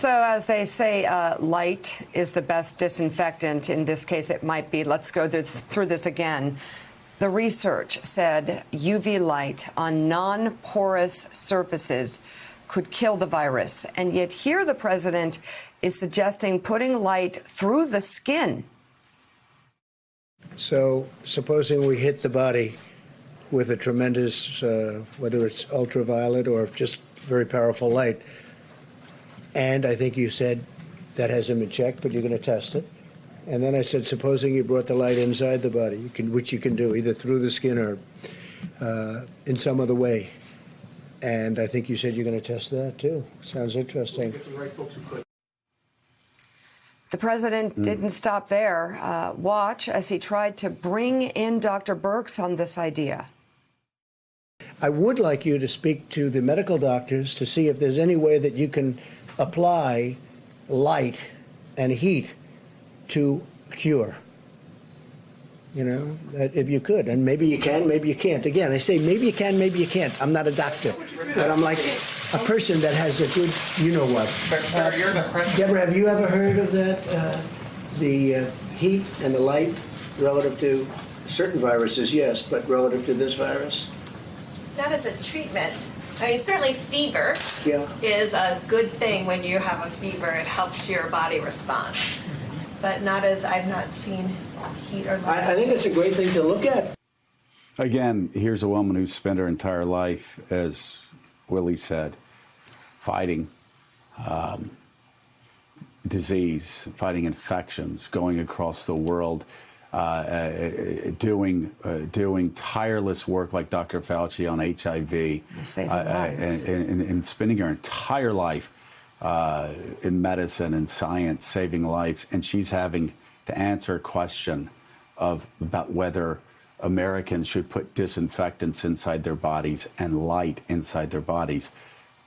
So, as they say, light is the best disinfectant. In this case, it might be. Let's go through this again. The research said UV light on non-porous surfaces could kill the virus. And yet here the president is suggesting putting light through the skin. So supposing we hit the body with a tremendous, whether it's ultraviolet or just very powerful light, and I think you said that hasn't been checked, but you're going to test it. And then I said, supposing you brought the light inside the body, which you can do either through the skin or in some other way. And I think you said you're going to test that too. Sounds interesting. The president didn't stop there. Watch as he tried to bring in Dr. Birx on this idea. I would like you to speak to the medical doctors to see if there's any way that you can apply light and heat to cure. You know, if you could. And maybe you can, maybe you can't. Again, I say maybe you can, maybe you can't. I'm not a doctor. But I'm like a person that has a good, you know what. Sir, you're the president. Deborah, have you ever heard of that? The heat and the light relative to certain viruses, yes, but relative to this virus? Not as a treatment. I mean, certainly fever is a good thing. When you have a fever, it helps your body respond. But not as, I've not seen heat or light. I think it's a great thing to look at. Again, here's a woman who's spent her entire life, as Willie said, fighting disease, fighting infections, going across the world, doing tireless work like Dr. Fauci on HIV, and spending her entire life in medicine and science, saving lives, and she's having to answer a question about whether Americans should put disinfectants inside their bodies and light inside their bodies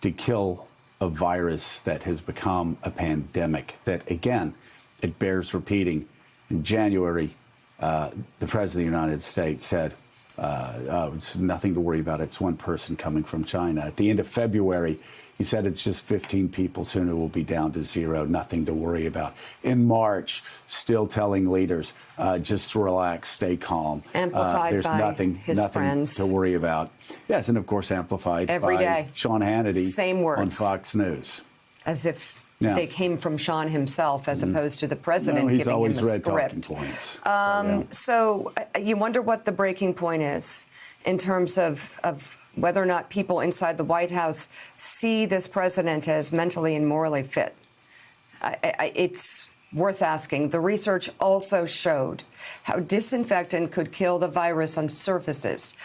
to kill a virus that has become a pandemic. That, again, it bears repeating. In January, the President of the United States said, it's nothing to worry about. It's one person coming from China. At the end of February, he said it's just 15 people. Soon it will be down to zero. Nothing to worry about. In March, still telling leaders, just relax, stay calm. Amplified there's by nothing friends. to worry about. Yes, and of course amplified every by day. Sean Hannity Same words. on Fox News. As if they came from Sean himself, as opposed to the president he's giving always him a read script. talking points. So you wonder what the breaking point is in terms of whether or not people inside the White House see this president as mentally and morally fit. It's worth asking. The research also showed how disinfectant could kill the virus on surfaces.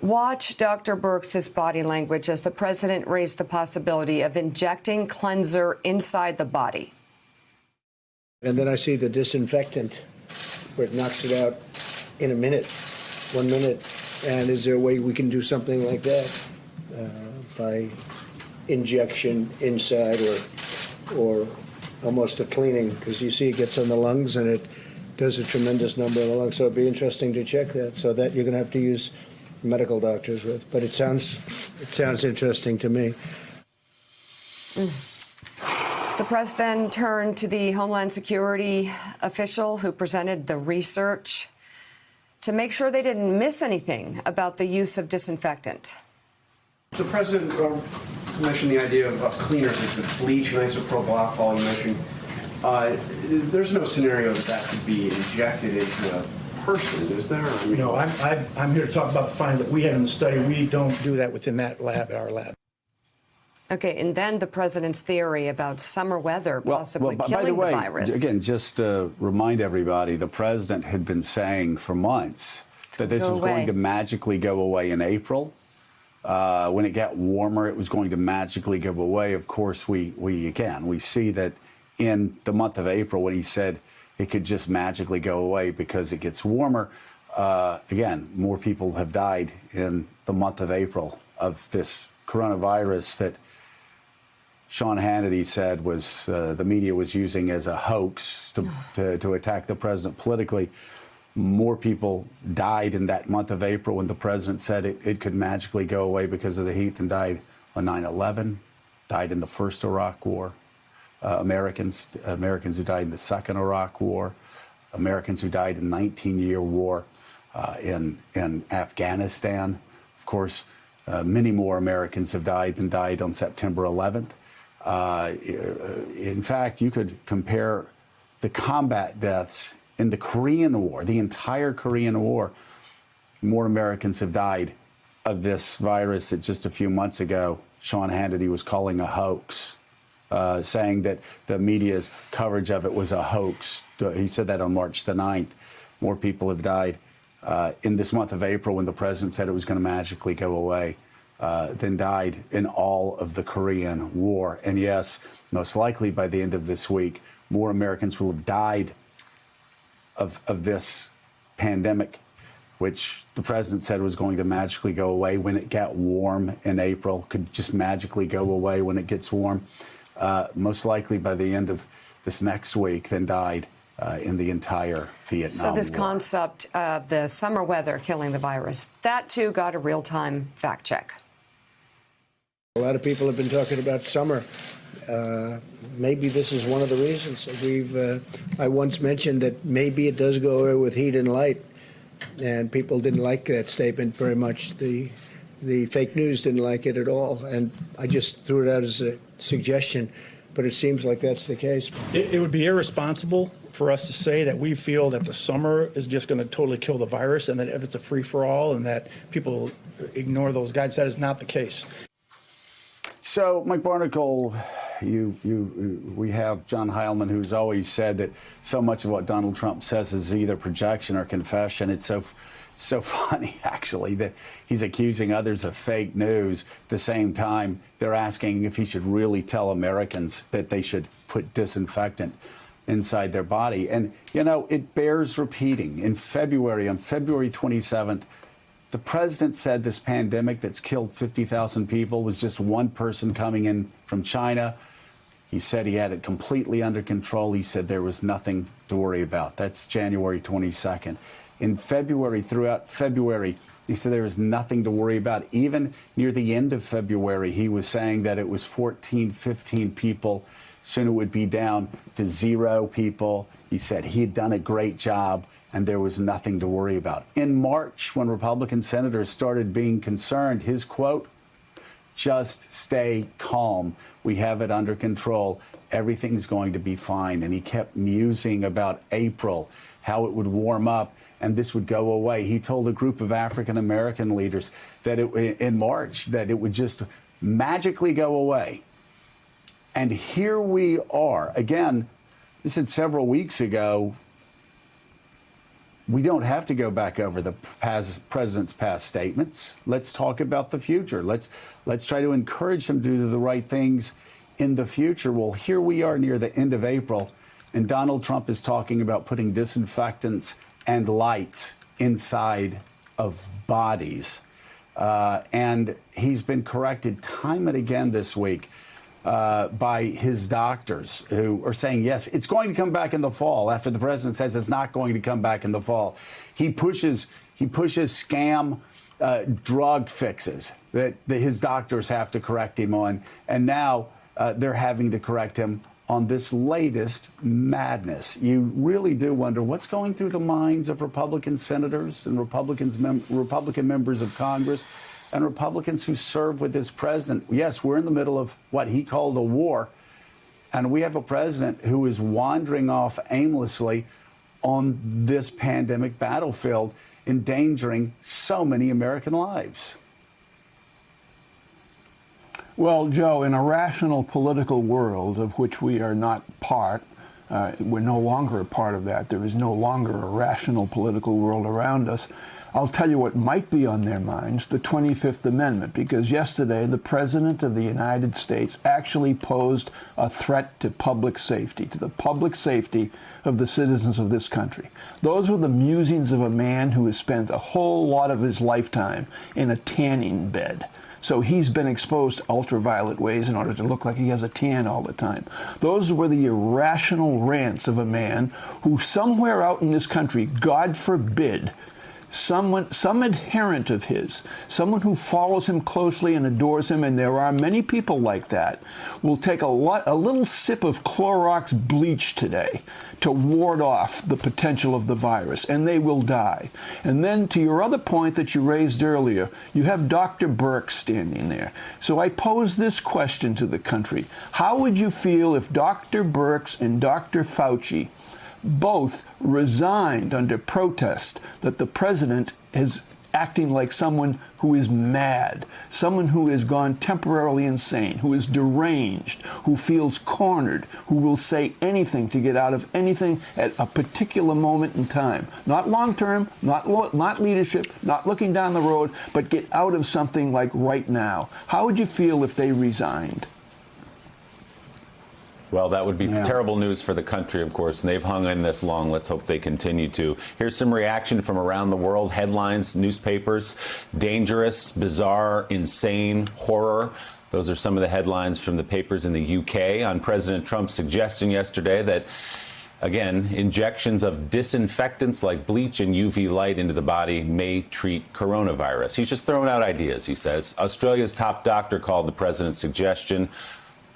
Watch Dr. Birx's body language as the president raised the possibility of injecting cleanser inside the body. And then I see the disinfectant where it knocks it out in a minute, 1 minute. And is there a way we can do something like that by injection inside or almost a cleaning? Because you see it gets on the lungs and it does a tremendous number of the lungs. So it'd be interesting to check that. So that you're going to have to use medical doctors with. But it sounds interesting to me. The press then turned to the Homeland Security official who presented the research to make sure they didn't miss anything about the use of disinfectant. The president mentioned the idea of cleaners like the bleach and isopropyl alcohol you mentioned. There's no scenario that could be injected into a person, is there? I mean, no, I'm here to talk about the findings that we had in the study. We don't do that within that lab, our lab. Okay, and then the president's theory about summer weather possibly killing the virus. Again, just to remind everybody, the president had been saying for months that this was going to magically go away in April. When it got warmer, it was going to magically go away. Of course, we see that in the month of April when he said it could just magically go away because it gets warmer. Again, more people have died in the month of April of this coronavirus that Sean Hannity said was the media was using as a hoax to attack the president politically. More people died in that month of April when the president said it could magically go away because of the heat than died on 9/11, died in the first Iraq War. Americans who died in the Second Iraq War, Americans who died in the 19-year war in Afghanistan. Of course, many more Americans have died than died on September 11th. In fact, you could compare the combat deaths in the Korean War, the entire Korean War. More Americans have died of this virus that just a few months ago Sean Hannity was calling a hoax, saying that the media's coverage of it was a hoax. He said that on March the 9th. More people have died in this month of April when the president said it was going to magically go away than died in all of the Korean War. And yes, most likely by the end of this week, more Americans will have died of this pandemic, which the president said was going to magically go away when it got warm in April, could just magically go away when it gets warm. Most likely by the end of this next week than died in the entire Vietnam So this War. concept of the summer weather killing the virus, that too got a real-time fact check. A lot of people have been talking about summer. Maybe this is one of the reasons. I once mentioned that maybe it does go away with heat and light, and people didn't like that statement very much. The fake news didn't like it at all, and I just threw it out as a suggestion, but it seems like that's the case. It would be irresponsible for us to say that we feel that the summer is just going to totally kill the virus and that if it's a free-for-all and that people ignore those guides. That is not the case. So, Mike Barnicle, we have John Heilman, who's always said that so much of what Donald Trump says is either projection or confession. It's so funny, actually, that he's accusing others of fake news. At the same time, they're asking if he should really tell Americans that they should put disinfectant inside their body. And, you know, it bears repeating. In February, on February 27th, the president said this pandemic that's killed 50,000 people was just one person coming in from China. He said he had it completely under control. He said there was nothing to worry about. That's January 22nd. In February, throughout February, he said there was nothing to worry about. Even near the end of February, he was saying that it was 14, 15 people. Soon it would be down to 0 people. He said he had done a great job and there was nothing to worry about. In March, when Republican senators started being concerned, his quote, "Just stay calm. We have it under control. Everything's going to be fine." And he kept musing about April, how it would warm up and this would go away. He told a group of African-American leaders that in March that it would just magically go away. And here we are. Again, I said several weeks ago, we don't have to go back over the president's past statements. Let's talk about the future. Let's try to encourage him to do the right things in the future. Well, here we are near the end of April, and Donald Trump is talking about putting disinfectants and lights inside of bodies. And he's been corrected time and again this week by his doctors who are saying, yes, it's going to come back in the fall after the president says it's not going to come back in the fall. He pushes scam drug fixes that his doctors have to correct him on. And now they're having to correct him on this latest madness. You really do wonder what's going through the minds of Republican senators and Republican members of Congress and Republicans who serve with this president. Yes, we're in the middle of what he called a war, and we have a president who is wandering off aimlessly on this pandemic battlefield, endangering so many American lives. Well, Joe, in a rational political world of which we are not part, we're no longer a part of that. There is no longer a rational political world around us. I'll tell you what might be on their minds, the 25th Amendment, because yesterday the President of the United States actually posed a threat to public safety, to the public safety of the citizens of this country. Those were the musings of a man who has spent a whole lot of his lifetime in a tanning bed. So he's been exposed to ultraviolet rays in order to look like he has a tan all the time. Those were the irrational rants of a man who somewhere out in this country, God forbid, some adherent of his, someone who follows him closely and adores him, and there are many people like that, will take a little sip of Clorox bleach today to ward off the potential of the virus, and they will die. And then to your other point that you raised earlier, you have Dr. Birx standing there. So I pose this question to the country. How would you feel if Dr. Birx and Dr. Fauci both resigned under protest that the president is acting like someone who is mad, someone who has gone temporarily insane, who is deranged, who feels cornered, who will say anything to get out of anything at a particular moment in time? Not long term, not leadership, not looking down the road, but get out of something like right now. How would you feel if they resigned? Well, that would be terrible news for the country, of course, and they've hung in this long. Let's hope they continue to. Here's some reaction from around the world. Headlines, newspapers: dangerous, bizarre, insane, horror. Those are some of the headlines from the papers in the UK on President Trump's suggestion yesterday that, again, injections of disinfectants like bleach and UV light into the body may treat coronavirus. He's just throwing out ideas, he says. Australia's top doctor called the president's suggestion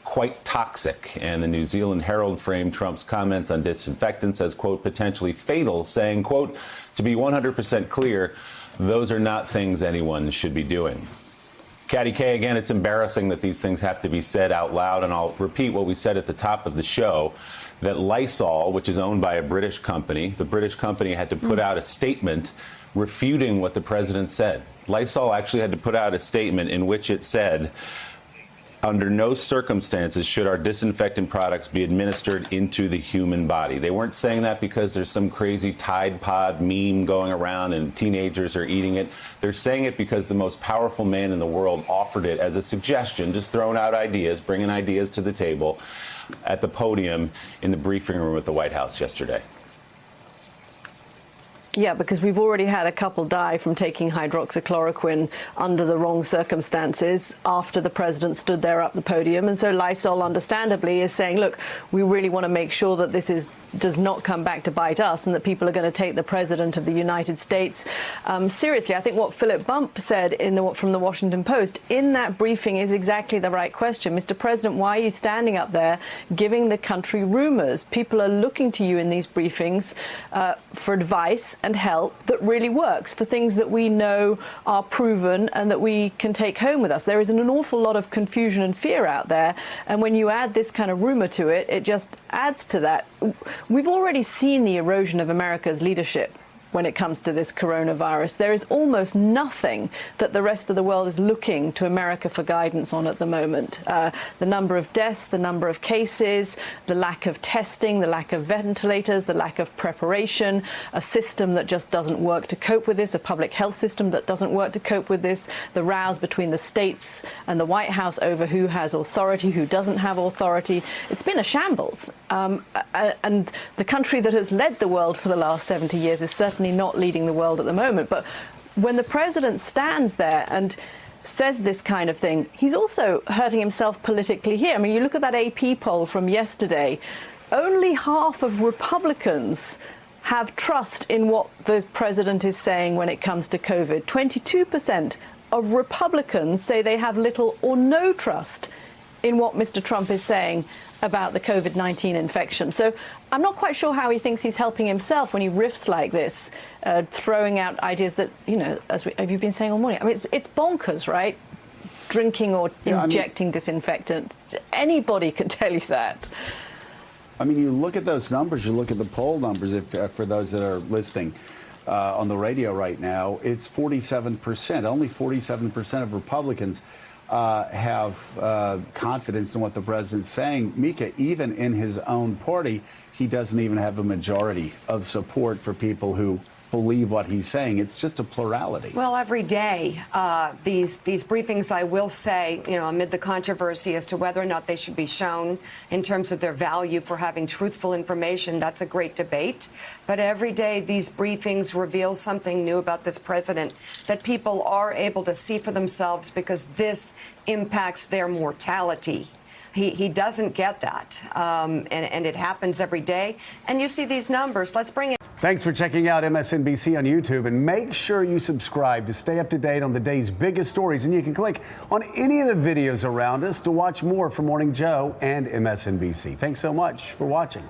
quite toxic, and the New Zealand Herald framed Trump's comments on disinfectants as, quote, potentially fatal, saying, quote, to be 100% clear, those are not things anyone should be doing. Katty Kay, again, it's embarrassing that these things have to be said out loud, and I'll repeat what we said at the top of the show, that Lysol, which is owned by a British company, the British company had to put out a statement refuting what the president said. Lysol actually had to put out a statement in which it said, under no circumstances should our disinfectant products be administered into the human body. They weren't saying that because there's some crazy Tide Pod meme going around and teenagers are eating it. They're saying it because the most powerful man in the world offered it as a suggestion, just throwing out ideas, bringing ideas to the table at the podium in the briefing room at the White House yesterday. Yeah, because we've already had a couple die from taking hydroxychloroquine under the wrong circumstances after the president stood there up the podium. And so Lysol, understandably, is saying, look, we really want to make sure that this does not come back to bite us and that people are going to take the president of the United States seriously. I think what Philip Bump said from the Washington Post in that briefing is exactly the right question. Mr. President, why are you standing up there giving the country rumors? People are looking to you in these briefings for advice and help that really works, for things that we know are proven and that we can take home with us. There is an awful lot of confusion and fear out there, and when you add this kind of rumor to it, it just adds to that. We've already seen the erosion of America's leadership when it comes to this coronavirus. There is almost nothing that the rest of the world is looking to America for guidance on at the moment. The number of deaths, the number of cases, the lack of testing, the lack of ventilators, the lack of preparation, a system that just doesn't work to cope with this, a public health system that doesn't work to cope with this, the rows between the states and the White House over who has authority, who doesn't have authority. It's been a shambles. And the country that has led the world for the last 70 years is certainly not leading the world at the moment. But when the president stands there and says this kind of thing, he's also hurting himself politically here. I mean, you look at that AP poll from yesterday, only half of Republicans have trust in what the president is saying when it comes to COVID. 22% of Republicans say they have little or no trust in what Mr. Trump is saying about the COVID-19 infection. So I'm not quite sure how he thinks he's helping himself when he riffs like this, throwing out ideas that, you know, have you been saying all morning? I mean, it's bonkers, right? Drinking or injecting disinfectant. Anybody can tell you that. I mean, you look at those numbers, you look at the poll numbers, for those that are listening on the radio right now, it's 47%. Only 47% of Republicans have confidence in what the president's saying. Mika, even in his own party, he doesn't even have a majority of support for people who believe what he's saying. It's just a plurality. Well, every day, these briefings, I will say, you know, amid the controversy as to whether or not they should be shown in terms of their value for having truthful information, that's a great debate. But every day, these briefings reveal something new about this president that people are able to see for themselves because this impacts their mortality. He doesn't get that, and it happens every day. And you see these numbers. Let's bring it. Thanks for checking out MSNBC on YouTube, and make sure you subscribe to stay up to date on the day's biggest stories. And you can click on any of the videos around us to watch more from Morning Joe and MSNBC. Thanks so much for watching.